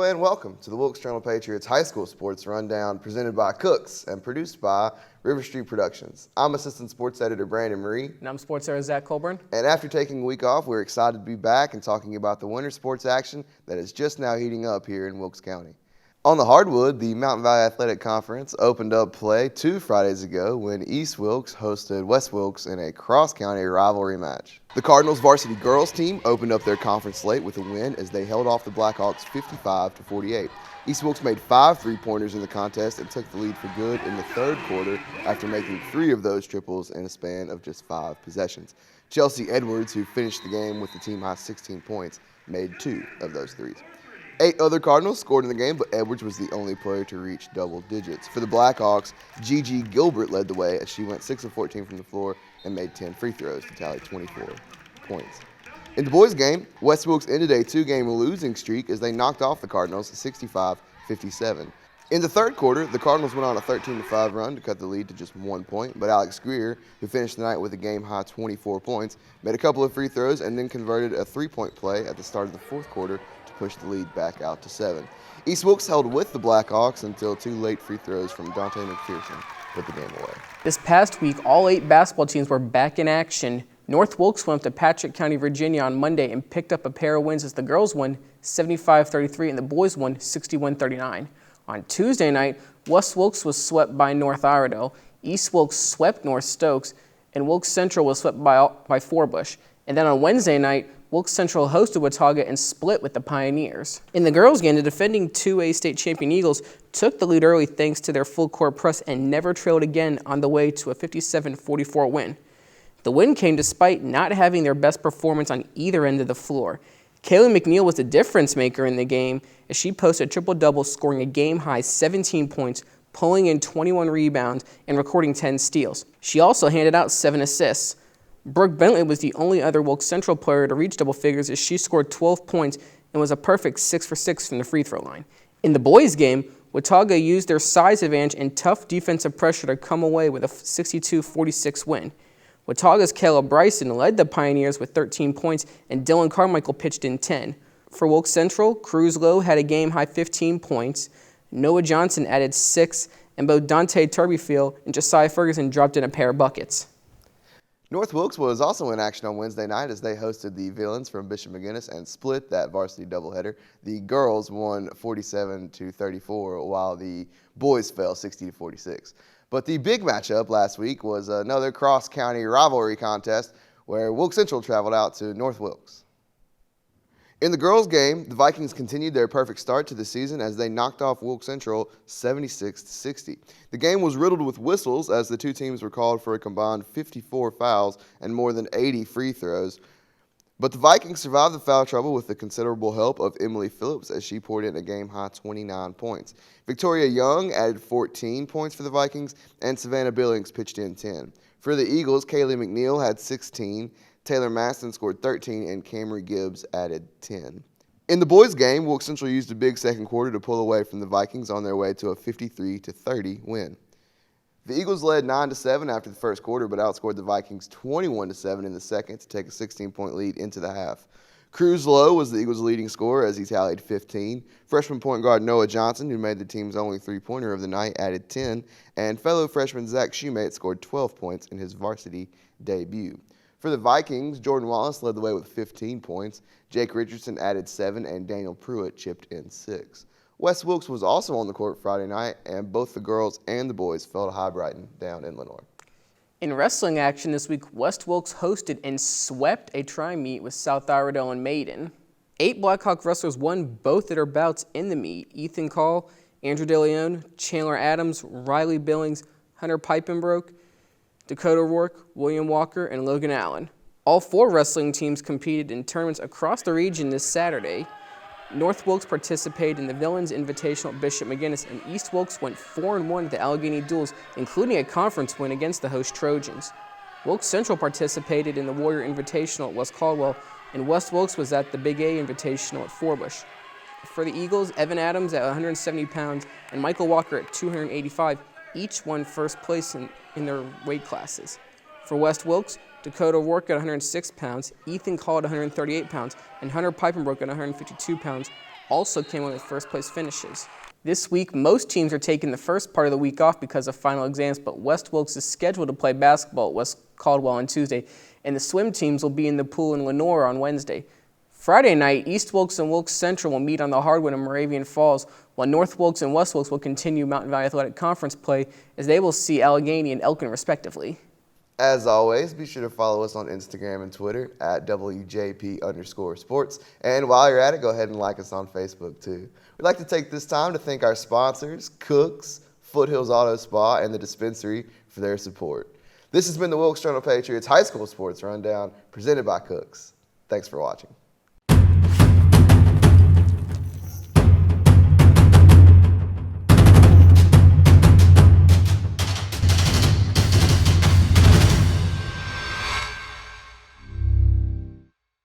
and welcome to the Wilkes Journal-Patriot's High School Sports Rundown presented by Cooks and produced by River Street Productions. I'm Assistant Sports Editor Brandon Moree. And I'm Sports Editor Zach Colburn. And after taking a week off, we're excited to be back and talking about the winter sports action that is just now heating up here in Wilkes County. On the hardwood, the Mountain Valley Athletic Conference opened up play 2 Fridays ago when East Wilkes hosted West Wilkes in a cross-county rivalry match. The Cardinals varsity girls team opened up their conference slate with a win as they held off the Blackhawks 55-48. East Wilkes made 5 3-pointers in the contest and took the lead for good in the third quarter after making 3 of those triples in a span of just 5 possessions. Chelsea Edwards, who finished the game with the team-high 16 points, made 2 of those threes. 8 other Cardinals scored in the game, but Edwards was the only player to reach double digits. For the Blackhawks, Gigi Gilbert led the way as she went 6 of 14 from the floor and made 10 free throws to tally 24 points. In the boys' game, West Wilkes ended a 2-game losing streak as they knocked off the Cardinals 65-57. In the third quarter, the Cardinals went on a 13-5 run to cut the lead to just 1 point, but Alex Greer, who finished the night with a game-high 24 points, made a couple of free throws and then converted a 3-point play at the start of the fourth quarter to push the lead back out to 7. East Wilkes held with the Blackhawks until 2 late free throws from Dante McPherson put the game away. This past week, all 8 basketball teams were back in action. North Wilkes went up to Patrick County, Virginia on Monday and picked up a pair of wins as the girls won 75-33 and the boys won 61-39. On Tuesday night, West Wilkes was swept by North Iredell, East Wilkes swept North Stokes, and Wilkes Central was swept by Forbush. And then on Wednesday night, Wilkes Central hosted Watauga and split with the Pioneers. In the girls' game, the defending 2A state champion Eagles took the lead early thanks to their full-court press and never trailed again on the way to a 57-44 win. The win came despite not having their best performance on either end of the floor. Kaylee McNeil was the difference maker in the game as she posted a triple-double, scoring a game-high 17 points, pulling in 21 rebounds, and recording 10 steals. She also handed out 7 assists. Brooke Bentley was the only other Wilkes Central player to reach double figures as she scored 12 points and was a perfect 6 for 6 from the free throw line. In the boys' game, Watauga used their size advantage and tough defensive pressure to come away with a 62-46 win. Watauga's Caleb Bryson led the Pioneers with 13 points, and Dylan Carmichael pitched in 10. For Wilkes Central, Cruz Lowe had a game-high 15 points, Noah Johnson added 6, and both Dante Turbyfield and Josiah Ferguson dropped in a pair of buckets. North Wilkes was also in action on Wednesday night as they hosted the Villains from Bishop McGuinness and split that varsity doubleheader. The girls won 47-34 while the boys fell 60-46. But the big matchup last week was another cross-county rivalry contest where Wilkes Central traveled out to North Wilkes. In the girls' game, the Vikings continued their perfect start to the season as they knocked off Wilkes Central 76-60. The game was riddled with whistles as the two teams were called for a combined 54 fouls and more than 80 free throws. But the Vikings survived the foul trouble with the considerable help of Emily Phillips as she poured in a game-high 29 points. Victoria Young added 14 points for the Vikings, and Savannah Billings pitched in 10. For the Eagles, Kaylee McNeil had 16, Taylor Maston scored 13, and Camry Gibbs added 10. In the boys' game, Wilkes Central used a big second quarter to pull away from the Vikings on their way to a 53-30 win. The Eagles led 9-7 after the first quarter, but outscored the Vikings 21-7 in the second to take a 16-point lead into the half. Cruz Lowe was the Eagles' leading scorer as he tallied 15. Freshman point guard Noah Johnson, who made the team's only 3-pointer of the night, added 10, and fellow freshman Zach Shoemate scored 12 points in his varsity debut. For the Vikings, Jordan Wallace led the way with 15 points. Jake Richardson added 7, and Daniel Pruitt chipped in 6. West Wilkes was also on the court Friday night, and both the girls and the boys fell to High Brighton down in Lenoir. In wrestling action this week, West Wilkes hosted and swept a tri-meet with South Iredell and Maiden. 8 Blackhawk wrestlers won both of their bouts in the meet. Ethan Call, Andrew DeLeon, Chandler Adams, Riley Billings, Hunter Pipenbrook, Dakota Rourke, William Walker, and Logan Allen. All 4 wrestling teams competed in tournaments across the region this Saturday. North Wilkes participated in the Villains Invitational at Bishop McGuinness, and East Wilkes went 4-1 at the Allegheny Duels, including a conference win against the host Trojans. Wilkes Central participated in the Warrior Invitational at West Caldwell, and West Wilkes was at the Big A Invitational at Forbush. For the Eagles, Evan Adams at 170 pounds and Michael Walker at 285 each won first place in their weight classes. For West Wilkes, Dakota Rourke at 106 pounds, Ethan Call at 138 pounds, and Hunter Pipenbrook at 152 pounds also came away with first-place finishes. This week, most teams are taking the first part of the week off because of final exams, but West Wilkes is scheduled to play basketball at West Caldwell on Tuesday, and the swim teams will be in the pool in Lenore on Wednesday. Friday night, East Wilkes and Wilkes Central will meet on the hardwood in Moravian Falls, while North Wilkes and West Wilkes will continue Mountain Valley Athletic Conference play as they will see Allegheny and Elkin respectively. As always, be sure to follow us on Instagram and Twitter at WJP_sports. And while you're at it, go ahead and like us on Facebook too. We'd like to take this time to thank our sponsors, Cooks, Foothills Auto Spa, and the Dispensary for their support. This has been the Wilkes Journal-Patriot's High School Sports Rundown, presented by Cooks. Thanks for watching.